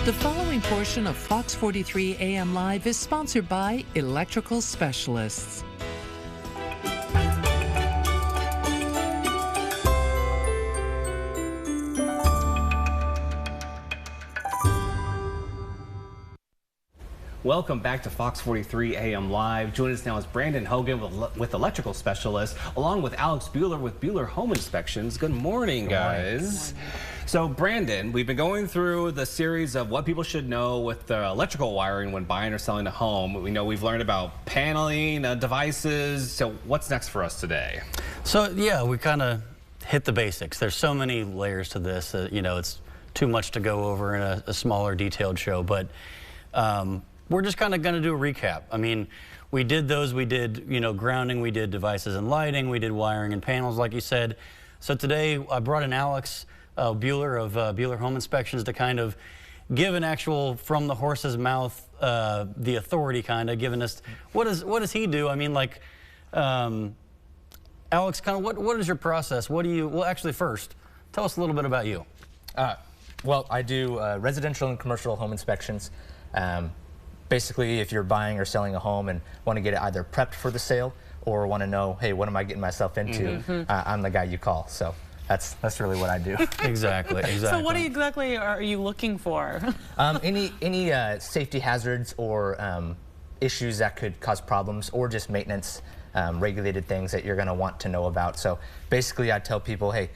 The following portion of Fox 43 AM Live is sponsored by Electrical Specialists. Welcome back to Fox 43 AM Live. Joining us now is Brandon Hogan with Electrical Specialists, along with Alex Bueller with Bueller Home Inspections. Good morning, guys. Good morning. So, Brandon, we've been going through the series of what people should know with the electrical wiring when buying or selling a home. We know we've learned about paneling, devices. So, what's next for us today? So, yeah, we kind of hit the basics. There's so many layers to this. You know, it's too much to go over in a smaller, detailed show. But we're just kind of going to do a recap. I mean, we did those. We did, you know, grounding. We did devices and lighting. We did wiring and panels, like you said. So today I brought in Alex Bueller of Bueller Home Inspections to kind of give an actual from the horse's mouth, the authority kind of giving us what does he do? I mean, like Alex, kind of what is your process? What do you? Well, actually, first, tell us a little bit about you. Well, I do residential and commercial home inspections. Basically, if you're buying or selling a home and want to get it either prepped for the sale or want to know, hey, what am I getting myself into? I'm the guy you call. So that's really what I do. Exactly. So what exactly are you looking for? Any safety hazards or issues that could cause problems, or just maintenance regulated things that you're going to want to know about. So basically, I tell people, hey,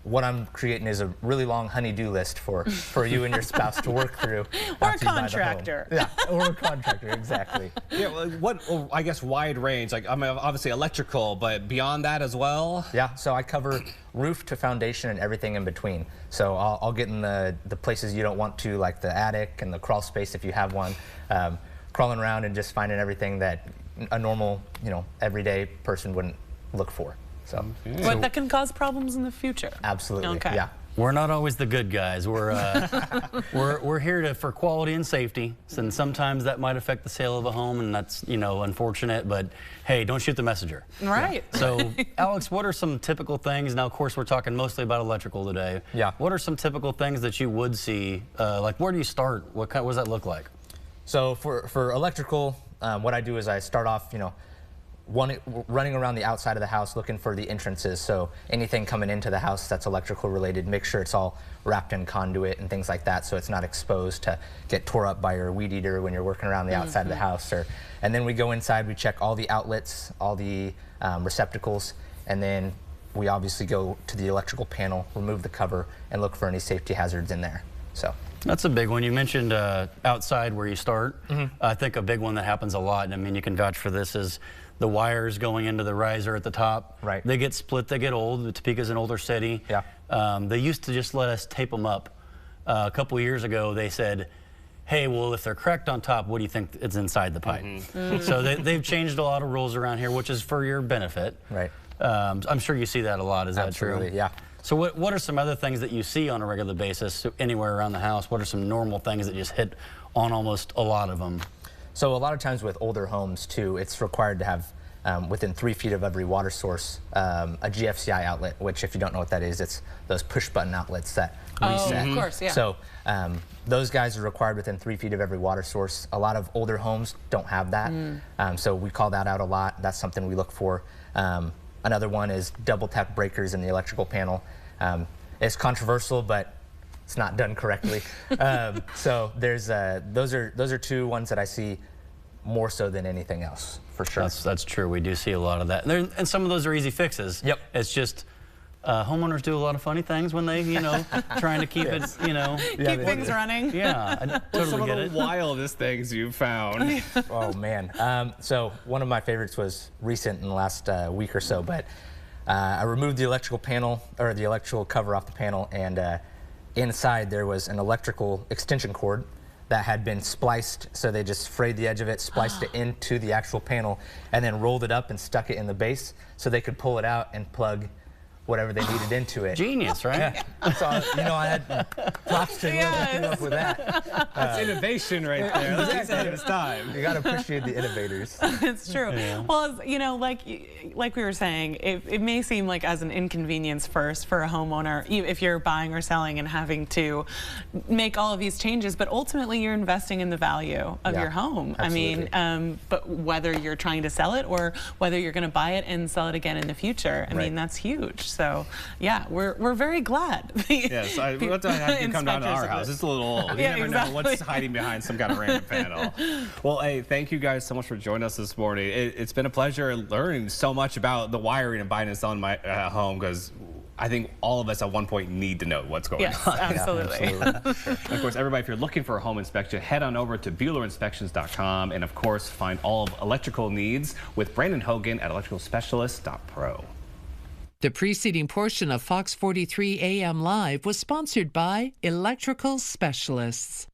what I'm creating is a really long honey-do list for you and your spouse to work through. Or a contractor. Yeah, or a contractor, exactly. Yeah, well, I guess wide range. Like, I mean, obviously electrical, but beyond that as well? Yeah, so I cover roof to foundation and everything in between. So I'll get in the places you don't want to, like the attic and the crawl space if you have one, crawling around and just finding everything that a normal, you know, everyday person wouldn't look for. So, but that can cause problems in the future. Absolutely. Okay. Yeah. We're not always the good guys. We're we're here for quality and safety, and sometimes that might affect the sale of a home, and that's, you know, unfortunate. But hey, don't shoot the messenger. Right. Yeah. So, Alex, what are some typical things? Now, of course, we're talking mostly about electrical today. Yeah. What are some typical things that you would what do you start? What does that look like? So for electrical, what I do is I start off, you know, running around the outside of the house looking for the entrances. So anything coming into the house that's electrical related, make sure it's all wrapped in conduit and things like that, so it's not exposed to get tore up by your weed eater when you're working around the outside of the house. And then we go inside, we check all the outlets, all the receptacles, and then we obviously go to the electrical panel, remove the cover, and look for any safety hazards in there. So that's a big one. You mentioned outside where you start. I think a big one that happens a lot, and I mean, you can vouch for this, is the wires going into the riser at the top. Right. They get split, they get old. Topeka's an older city. Yeah. They used to just let us tape them up. A couple of years ago, they said, hey, well, if they're cracked on top, what do you think is inside the pipe? So they've changed a lot of rules around here, which is for your benefit. Right. I'm sure you see that a lot. Is that true? Absolutely, yeah. So what are some other things that you see on a regular basis anywhere around the house? What are some normal things that just hit on almost a lot of them? So a lot of times with older homes too, it's required to have within 3 feet of every water source a GFCI outlet, which, if you don't know what that is, it's those push button outlets that reset. Oh, of course, yeah. So those guys are required within 3 feet of every water source. A lot of older homes don't have that, so we call that out a lot. That's something we look for. Another one is double tap breakers in the electrical panel. It's controversial, but it's not done correctly. So there's those are two ones that I see more so than anything else, for sure. That's true. We do see a lot of that, and some of those are easy fixes. Yep. It's just homeowners do a lot of funny things when they, you know, trying to keep it, you know, keep things running. Yeah, I totally get it. Some of the wildest things you've found. Oh man. So one of my favorites was recent in the last week or so, but I removed the electrical panel, or the electrical cover off the panel, and inside there was an electrical extension cord that had been spliced. So they just frayed the edge of it, spliced it into the actual panel, and then rolled it up and stuck it in the base so they could pull it out and plug whatever they needed into it. Genius, right? Yeah. So, I had props to whoever came up with that. That's innovation right there. That's ahead of its time. You got to appreciate the innovators. It's true. Yeah. Well, like we were saying, it may seem like as an inconvenience first for a homeowner, if you're buying or selling and having to make all of these changes, but ultimately you're investing in the value of your home. Absolutely. I mean, but whether you're trying to sell it or whether you're going to buy it and sell it again in the future, I mean, that's huge. So, yeah, we're very glad. Yes, we'll have to have you come down to our house. It's a little old. You never know what's hiding behind some kind of random panel. Well, hey, thank you guys so much for joining us this morning. It's been a pleasure learning so much about the wiring and buying and selling my home, because I think all of us at one point need to know what's going on. Absolutely. Yeah, absolutely. Of course, everybody, if you're looking for a home inspection, head on over to BuellerInspections.com, and of course, find all of electrical needs with Brandon Hogan at electricalspecialist.pro. The preceding portion of Fox 43 AM Live was sponsored by Electrical Specialists.